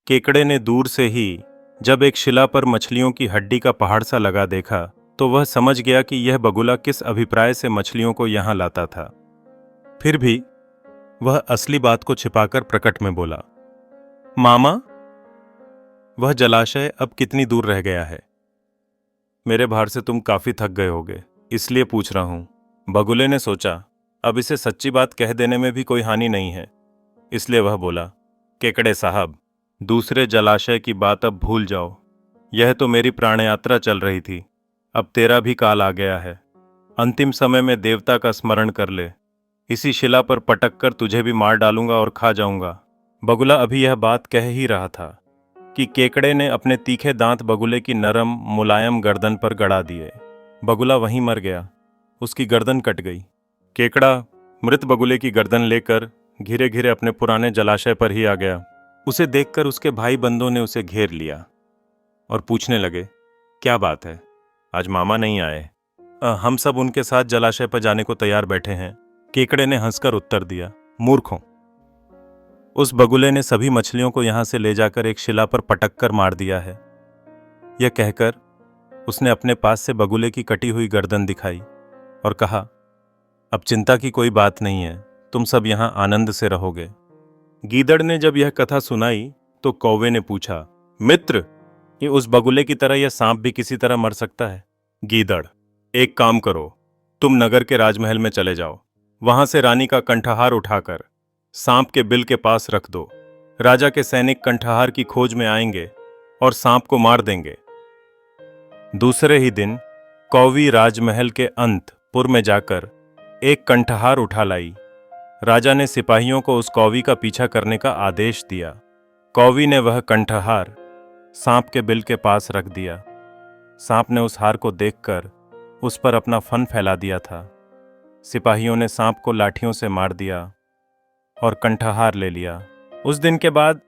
केकड़े ने दूर से ही जब एक शिला पर मछलियों की हड्डी का पहाड़ सा लगा देखा तो वह समझ गया कि यह बगुला किस अभिप्राय से मछलियों को यहाँ लाता था। फिर भी वह असली बात को छिपाकर प्रकट में बोला, मामा, वह जलाशय अब कितनी दूर रह गया है? मेरे भार से तुम काफी थक गए होगे, इसलिए पूछ रहा हूं। बगुले ने सोचा, अब इसे सच्ची बात कह देने में भी कोई हानि नहीं है, इसलिए वह बोला, केकड़े साहब, दूसरे जलाशय की बात अब भूल जाओ। यह तो मेरी प्राण यात्रा चल रही थी, अब तेरा भी काल आ गया है। अंतिम समय में देवता का स्मरण कर ले, इसी शिला पर पटक कर तुझे भी मार डालूंगा और खा जाऊंगा। बगुला अभी यह बात कह ही रहा था कि केकड़े ने अपने तीखे दांत बगुले की नरम मुलायम गर्दन पर गड़ा दिए। बगुला वहीं मर गया, उसकी गर्दन कट गई। केकड़ा मृत बगुले की गर्दन लेकर घिरे घिरे अपने पुराने जलाशय पर ही आ गया। उसे देखकर उसके भाई बंदों ने उसे घेर लिया और पूछने लगे, क्या बात है, आज मामा नहीं आए? हम सब उनके साथ जलाशय पर जाने को तैयार बैठे हैं। केकड़े ने हंसकर उत्तर दिया, मूर्खों। उस बगुले ने सभी मछलियों को यहां से ले जाकर एक शिला पर पटक कर मार दिया है। यह कहकर उसने अपने पास से बगुले की कटी हुई गर्दन दिखाई और कहा, अब चिंता की कोई बात नहीं है, तुम सब यहां आनंद से रहोगे। गीदड़ ने जब यह कथा सुनाई तो कौवे ने पूछा, मित्र, ये उस बगुले की तरह यह सांप भी किसी तरह मर सकता है? गीदड़, एक काम करो, तुम नगर के राजमहल में चले जाओ, वहां से रानी का कंठहार उठाकर सांप के बिल के पास रख दो। राजा के सैनिक कंठहार की खोज में आएंगे और सांप को मार देंगे। दूसरे ही दिन कौवी राजमहल के अंतपुर में जाकर एक कंठहार उठा लाई। राजा ने सिपाहियों को उस कौवी का पीछा करने का आदेश दिया। कौवी ने वह कंठहार सांप के बिल के पास रख दिया। सांप ने उस हार को देखकर उस पर अपना फन फैला दिया था। सिपाहियों ने सांप को लाठियों से मार दिया और कंठहार ले लिया। उस दिन के बाद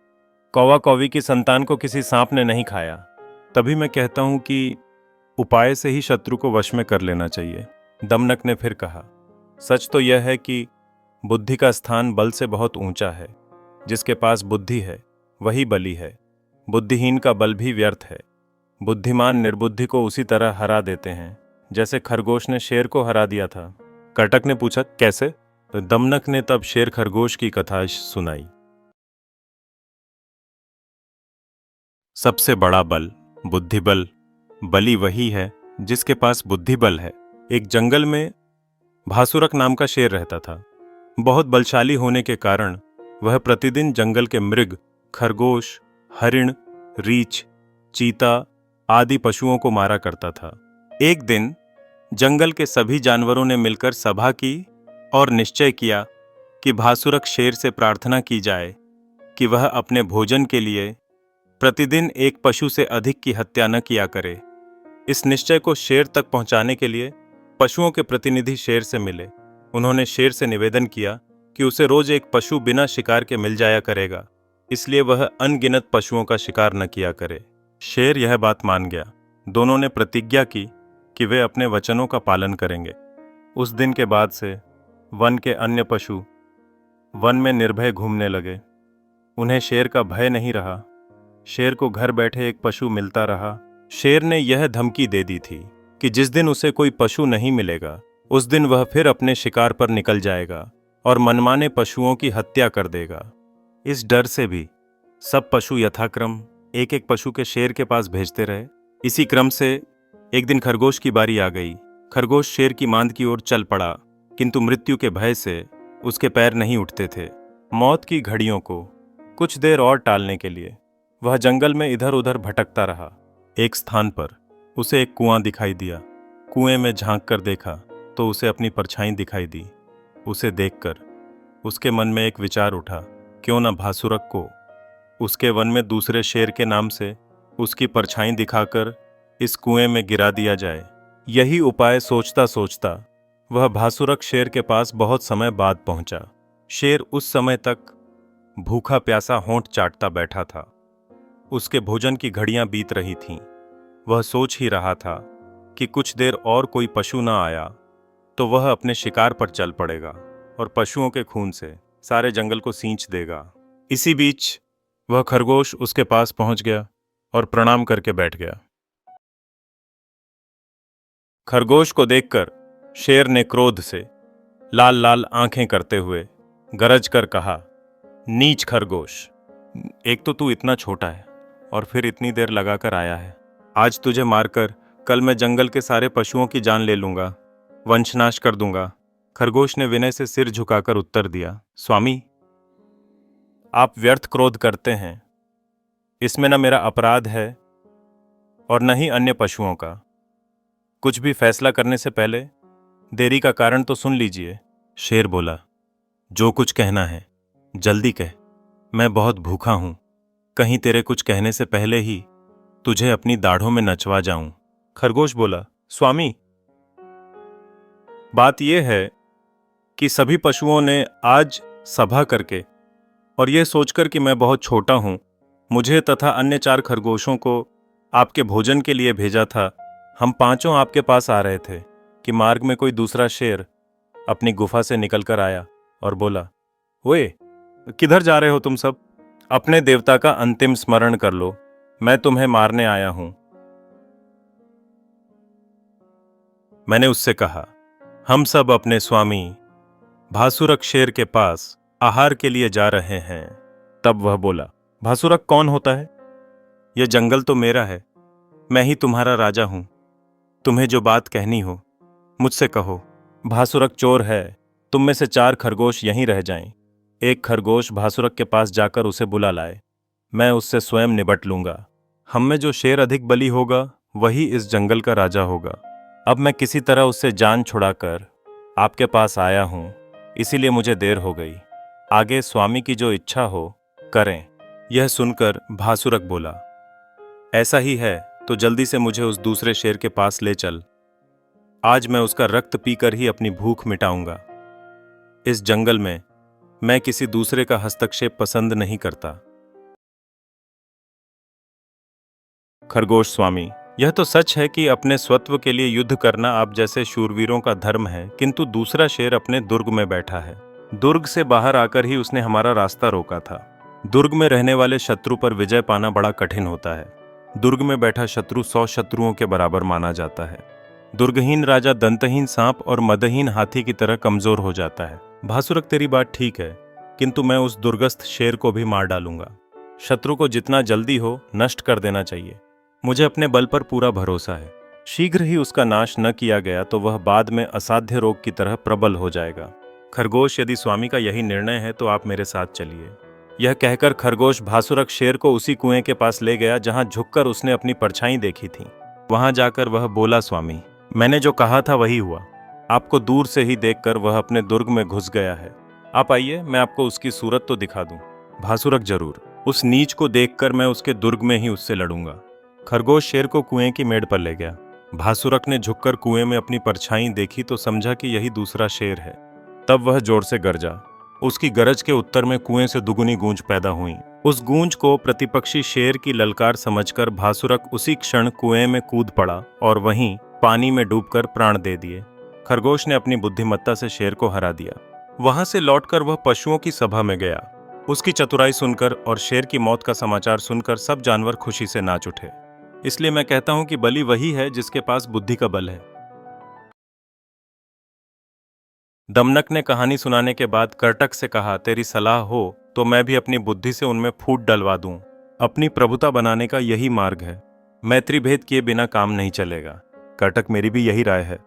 कौवा कौवी की संतान को किसी सांप ने नहीं खाया। तभी मैं कहता हूं कि उपाय से ही शत्रु को वश में कर लेना चाहिए। दमनक ने फिर कहा, सच तो यह है कि बुद्धि का स्थान बल से बहुत ऊंचा है। जिसके पास बुद्धि है वही बली है। बुद्धिहीन का बल भी व्यर्थ है। बुद्धिमान निर्बुद्धि को उसी तरह हरा देते हैं जैसे खरगोश ने शेर को हरा दिया था। कटक ने पूछा, कैसे? तो दमनक ने तब शेर खरगोश की कथा सुनाई। सबसे बड़ा बल बुद्धि बल। बली वही है जिसके पास बुद्धि बल है। एक जंगल में भासुरक नाम का शेर रहता था। बहुत बलशाली होने के कारण वह प्रतिदिन जंगल के मृग, खरगोश, हरिण, रीछ, चीता आदि पशुओं को मारा करता था। एक दिन जंगल के सभी जानवरों ने मिलकर सभा की और निश्चय किया कि भासुरक शेर से प्रार्थना की जाए कि वह अपने भोजन के लिए प्रतिदिन एक पशु से अधिक की हत्या न किया करे। इस निश्चय को शेर तक पहुंचाने के लिए पशुओं के प्रतिनिधि शेर से मिले। उन्होंने शेर से निवेदन किया कि उसे रोज एक पशु बिना शिकार के मिल जाया करेगा, इसलिए वह अनगिनत पशुओं का शिकार न किया करे। शेर यह बात मान गया। दोनों ने प्रतिज्ञा की कि वे अपने वचनों का पालन करेंगे। उस दिन के बाद से वन के अन्य पशु वन में निर्भय घूमने लगे। उन्हें शेर का भय नहीं रहा। शेर को घर बैठे एक पशु मिलता रहा। शेर ने यह धमकी दे दी थी कि जिस दिन उसे कोई पशु नहीं मिलेगा उस दिन वह फिर अपने शिकार पर निकल जाएगा और मनमाने पशुओं की हत्या कर देगा। इस डर से भी सब पशु यथाक्रम एक एक पशु के शेर के पास भेजते रहे। इसी क्रम से एक दिन खरगोश की बारी आ गई। खरगोश शेर की मांद की ओर चल पड़ा, किंतु मृत्यु के भय से उसके पैर नहीं उठते थे। मौत की घड़ियों को कुछ देर और टालने के लिए वह जंगल में इधर उधर भटकता रहा। एक स्थान पर उसे एक कुआं दिखाई दिया। कुएं में झांक कर देखा तो उसे अपनी परछाई दिखाई दी। उसे देखकर उसके मन में एक विचार उठा, क्यों न भासुरक को उसके वन में दूसरे शेर के नाम से उसकी परछाई दिखाकर इस कुएं में गिरा दिया जाए। यही उपाय सोचता सोचता वह भासुरक शेर के पास बहुत समय बाद पहुंचा। शेर उस समय तक भूखा प्यासा होंठ चाटता बैठा था। उसके भोजन की घड़ियां बीत रही थीं। वह सोच ही रहा था कि कुछ देर और कोई पशु न आया तो वह अपने शिकार पर चल पड़ेगा और पशुओं के खून से सारे जंगल को सींच देगा। इसी बीच वह खरगोश उसके पास पहुंच गया और प्रणाम करके बैठ गया। खरगोश को देखकर शेर ने क्रोध से लाल लाल आंखें करते हुए गरज कर कहा, नीच खरगोश, एक तो तू इतना छोटा है और फिर इतनी देर लगाकर आया है। आज तुझे मारकर कल मैं जंगल के सारे पशुओं की जान ले लूंगा, वंशनाश कर दूंगा। खरगोश ने विनय से सिर झुकाकर उत्तर दिया, स्वामी, आप व्यर्थ क्रोध करते हैं। इसमें न मेरा अपराध है और न ही अन्य पशुओं का। कुछ भी फैसला करने से पहले देरी का कारण तो सुन लीजिए। शेर बोला, जो कुछ कहना है जल्दी कह, मैं बहुत भूखा हूं। कहीं तेरे कुछ कहने से पहले ही तुझे अपनी दाढ़ों में नचवा जाऊं। खरगोश बोला, स्वामी, बात यह है कि सभी पशुओं ने आज सभा करके और यह सोचकर कि मैं बहुत छोटा हूं, मुझे तथा अन्य 4 खरगोशों को आपके भोजन के लिए भेजा था। हम 5 आपके पास आ रहे थे कि मार्ग में कोई दूसरा शेर अपनी गुफा से निकलकर आया और बोला, ओए, किधर जा रहे हो तुम सब? अपने देवता का अंतिम स्मरण कर लो, मैं तुम्हें मारने आया हूं। मैंने उससे कहा, हम सब अपने स्वामी भासुरक शेर के पास आहार के लिए जा रहे हैं। तब वह बोला, भासुरक कौन होता है? यह जंगल तो मेरा है, मैं ही तुम्हारा राजा हूं। तुम्हें जो बात कहनी हो मुझसे कहो। भासुरक चोर है, तुम में से 4 खरगोश यहीं रह जाएं। एक खरगोश भासुरक के पास जाकर उसे बुला लाए, मैं उससे स्वयं निपट लूंगा। हम में जो शेर अधिक बली होगा वही इस जंगल का राजा होगा। अब मैं किसी तरह उससे जान छुड़ाकर आपके पास आया हूं, इसीलिए मुझे देर हो गई। आगे स्वामी की जो इच्छा हो करें। यह सुनकर भासुरक बोला, ऐसा ही है तो जल्दी से मुझे उस दूसरे शेर के पास ले चल। आज मैं उसका रक्त पीकर ही अपनी भूख मिटाऊंगा। इस जंगल में मैं किसी दूसरे का हस्तक्षेप पसंद नहीं करता। खरगोश स्वामी, यह तो सच है कि अपने स्वत्व के लिए युद्ध करना आप जैसे शूरवीरों का धर्म है, किंतु दूसरा शेर अपने दुर्ग में बैठा है। दुर्ग से बाहर आकर ही उसने हमारा रास्ता रोका था। दुर्ग में रहने वाले शत्रु पर विजय पाना बड़ा कठिन होता है। दुर्ग में बैठा शत्रु 100 शत्रुओं के बराबर माना जाता है। दुर्गहीन राजा दंतहीन सांप और मदहीन हाथी की तरह कमजोर हो जाता है। भासुरक, तेरी बात ठीक है, किंतु मैं उस दुर्गस्थ शेर को भी मार डालूंगा। शत्रु को जितना जल्दी हो नष्ट कर देना चाहिए। मुझे अपने बल पर पूरा भरोसा है। शीघ्र ही उसका नाश न किया गया तो वह बाद में असाध्य रोग की तरह प्रबल हो जाएगा। खरगोश, यदि स्वामी का यही निर्णय है तो आप मेरे साथ चलिए। यह कहकर खरगोश भासुरक शेर को उसी कुएं के पास ले गया जहां झुककर उसने अपनी परछाई देखी थी। वहां जाकर वह बोला, स्वामी, मैंने जो कहा था वही हुआ। आपको दूर से ही देखकर वह अपने दुर्ग में घुस गया है। आप आइए, मैं आपको उसकी सूरत तो दिखा दूं। भासुरक, जरूर। उस नीच को देखकर मैं उसके दुर्ग में ही उससे लड़ूंगा। खरगोश शेर को कुएं की मेड़ पर ले गया। भासुरक ने झुककर कुएं में अपनी परछाई देखी तो समझा कि यही दूसरा शेर है। तब वह जोर से गरजा। उसकी गरज के उत्तर में कुएं से दुगुनी गूंज पैदा हुई। उस गूंज को प्रतिपक्षी शेर की ललकार समझकर भासुरक उसी क्षण कुएं में कूद पड़ा और वहीं पानी में डूबकर प्राण दे दिए। खरगोश ने अपनी बुद्धिमत्ता से शेर को हरा दिया। वहां से लौटकर वह पशुओं की सभा में गया। उसकी चतुराई सुनकर और शेर की मौत का समाचार सुनकर सब जानवर खुशी से नाच उठे। इसलिए मैं कहता हूं कि बली वही है जिसके पास बुद्धि का बल है। दमनक ने कहानी सुनाने के बाद करटक से कहा, तेरी सलाह हो तो मैं भी अपनी बुद्धि से उनमें फूट डलवा दूं। अपनी प्रभुता बनाने का यही मार्ग है। मैत्री भेद किए बिना काम नहीं चलेगा। करटक, मेरी भी यही राय है।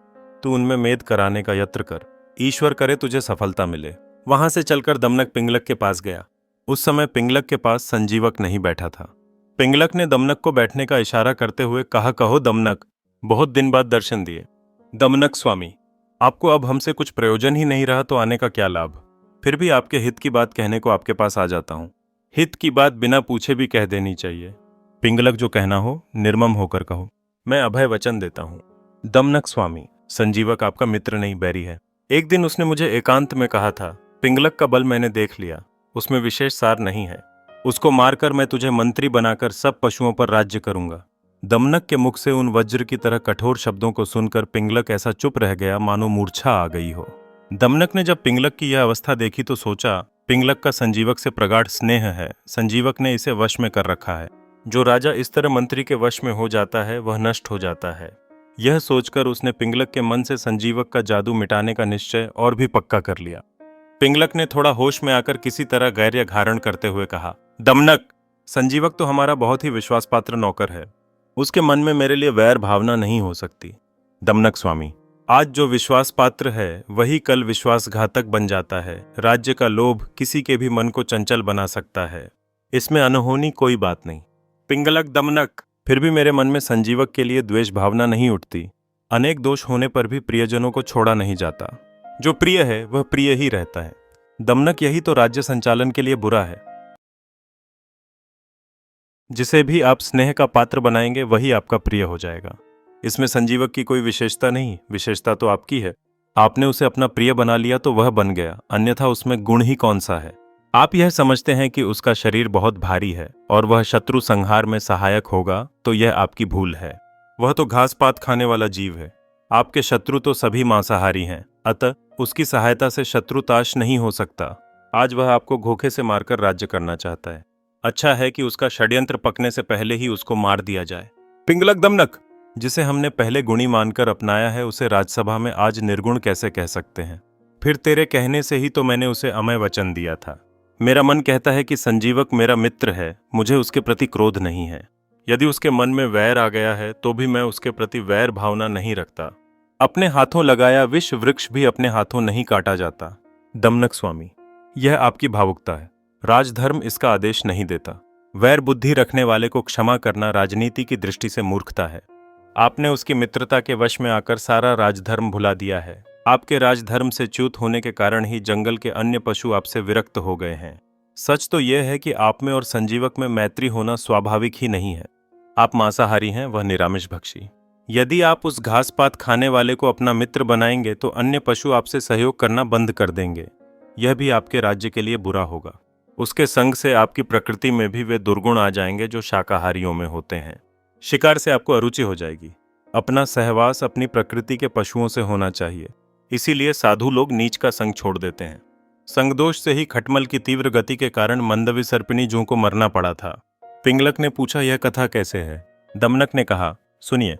तू उनमें मेद कराने का यत्न कर। ईश्वर करे तुझे सफलता मिले। वहां से चलकर दमनक पिंगलक के पास गया। उस समय पिंगलक के पास संजीवक नहीं बैठा था। पिंगलक ने दमनक को बैठने का इशारा करते हुए कहा, कहो दमनक, बहुत दिन बाद दर्शन दिए। दमनक, स्वामी, आपको अब हमसे कुछ प्रयोजन ही नहीं रहा तो आने का क्या लाभ। फिर भी आपके हित की बात कहने को आपके पास आ जाता हूं। हित की बात बिना पूछे भी कह देनी चाहिए। पिंगलक, जो कहना हो निर्मम होकर कहो। मैं अभय वचन देता हूं। दमनक, स्वामी, संजीवक आपका मित्र नहीं बैरी है। एक दिन उसने मुझे एकांत में कहा था, पिंगलक का बल मैंने देख लिया, उसमें विशेष सार नहीं है। उसको मारकर मैं तुझे मंत्री बनाकर सब पशुओं पर राज्य करूंगा। दमनक के मुख से उन वज्र की तरह कठोर शब्दों को सुनकर पिंगलक ऐसा चुप रह गया मानो मूर्छा आ गई हो। दमनक ने जब पिंगलक की यह अवस्था देखी तो सोचा पिंगलक का संजीवक से प्रगाढ़ स्नेह है। संजीवक ने इसे वश में कर रखा है। जो राजा इस तरह मंत्री के वश में हो जाता है वह नष्ट हो जाता है। यह सोचकर उसने पिंगलक के मन से संजीवक का जादू मिटाने का निश्चय और भी पक्का कर लिया। पिंगलक ने थोड़ा होश में आकर किसी तरह गैर्य धारण करते हुए कहा, दमनक, संजीवक तो हमारा बहुत ही विश्वास पात्र नौकर है। उसके मन में मेरे लिए वैर भावना नहीं हो सकती। दमनक स्वामी, आज जो विश्वास पात्र है वही कल विश्वासघातक बन जाता है। राज्य का लोभ किसी के भी मन को चंचल बना सकता है। इसमें अनहोनी कोई बात नहीं। पिंगलक, दमनक, फिर भी मेरे मन में संजीवक के लिए द्वेष भावना नहीं उठती। अनेक दोष होने पर भी प्रियजनों को छोड़ा नहीं जाता। जो प्रिय है वह प्रिय ही रहता है। दमनक, यही तो राज्य संचालन के लिए बुरा है। जिसे भी आप स्नेह का पात्र बनाएंगे वही आपका प्रिय हो जाएगा। इसमें संजीवक की कोई विशेषता नहीं, विशेषता तो आपकी है। आपने उसे अपना प्रिय बना लिया तो वह बन गया, अन्यथा उसमें गुण ही कौन सा है। आप यह समझते हैं कि उसका शरीर बहुत भारी है और वह शत्रु संहार में सहायक होगा, तो यह आपकी भूल है। वह तो घास पात खाने वाला जीव है। आपके शत्रु तो सभी मांसाहारी हैं, अतः उसकी सहायता से शत्रुताश नहीं हो सकता। आज वह आपको धोखे से मारकर राज्य करना चाहता है। अच्छा है कि उसका षड्यंत्र पकने से पहले ही उसको मार दिया जाए। पिंगलक, दमनक, जिसे हमने पहले गुणी मानकर अपनाया है उसे राजसभा में आज निर्गुण कैसे कह सकते हैं। फिर तेरे कहने से ही तो मैंने उसे अमय वचन दिया था। मेरा मन कहता है कि संजीवक मेरा मित्र है, मुझे उसके प्रति क्रोध नहीं है। यदि उसके मन में वैर आ गया है तो भी मैं उसके प्रति वैर भावना नहीं रखता। अपने हाथों लगाया विष वृक्ष भी अपने हाथों नहीं काटा जाता। दमनक स्वामी, यह आपकी भावुकता है। राजधर्म इसका आदेश नहीं देता। वैर बुद्धि रखने वाले को क्षमा करना राजनीति की दृष्टि से मूर्खता है। आपने उसकी मित्रता के वश में आकर सारा राजधर्म भुला दिया है। आपके राजधर्म से च्युत होने के कारण ही जंगल के अन्य पशु आपसे विरक्त हो गए हैं। सच तो यह है कि आप में और संजीवक में मैत्री होना स्वाभाविक ही नहीं है। आप मांसाहारी हैं, वह निरामिष भक्षी। यदि आप उस घास पात खाने वाले को अपना मित्र बनाएंगे तो अन्य पशु आपसे सहयोग करना बंद कर देंगे। यह भी आपके राज्य के लिए बुरा होगा। उसके संग से आपकी प्रकृति में भी वे दुर्गुण आ जाएंगे जो शाकाहारियों में होते हैं। शिकार से आपको अरुचि हो जाएगी। अपना सहवास अपनी प्रकृति के पशुओं से होना चाहिए। इसीलिए साधु लोग नीच का संग छोड़ देते हैं। संगदोष से ही खटमल की तीव्र गति के कारण मंदविसर्पिणी जू को मरना पड़ा था। पिंगलक ने पूछा, यह कथा कैसे है? दमनक ने कहा, सुनिए।